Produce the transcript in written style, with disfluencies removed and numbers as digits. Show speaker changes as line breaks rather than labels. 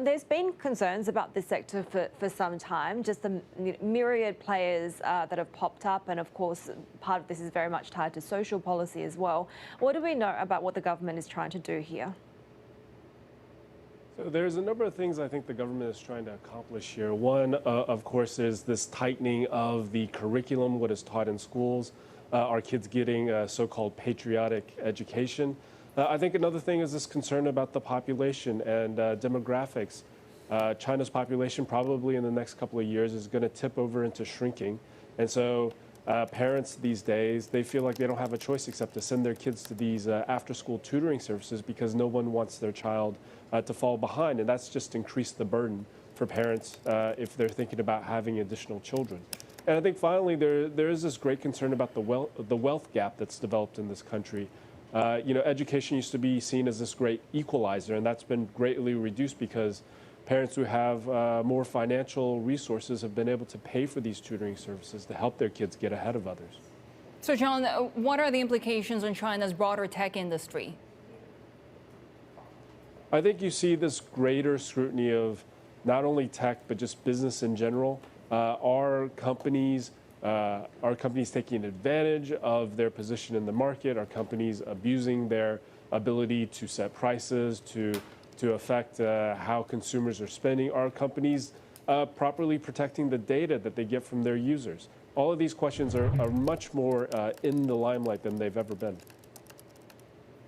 There's been concerns about this sector for some time, just the myriad players that have popped up. And of course, part of this is very much tied to social policy as well. What do we know about what the government is trying to do here?
So there's a number of things I think the government is trying to accomplish here. One, of course, is this tightening of the curriculum, what is taught in schools. Are kids getting a so-called patriotic education? I think another thing is this concern about the population and demographics. China's population probably in the next couple of years is going to tip over into shrinking. And so parents these days, they feel like they don't have a choice except to send their kids to these after-school tutoring services because no one wants their child to fall behind. And that's just increased the burden for parents if they're thinking about having additional children. And I think finally there is this great concern about the wealth gap that's developed in this country. Education used to be seen as this great equalizer, and that's been greatly reduced because parents who have more financial resources have been able to pay for these tutoring services to help their kids get ahead of others.
So, John, what are the implications on China's broader tech industry?
I think you see this greater scrutiny of not only tech, but just business in general. Are companies taking advantage of their position in the market? Are companies abusing their ability to set prices, to affect how consumers are spending? Are companies properly protecting the data that they get from their users? All of these questions are much more in the limelight than they've ever been.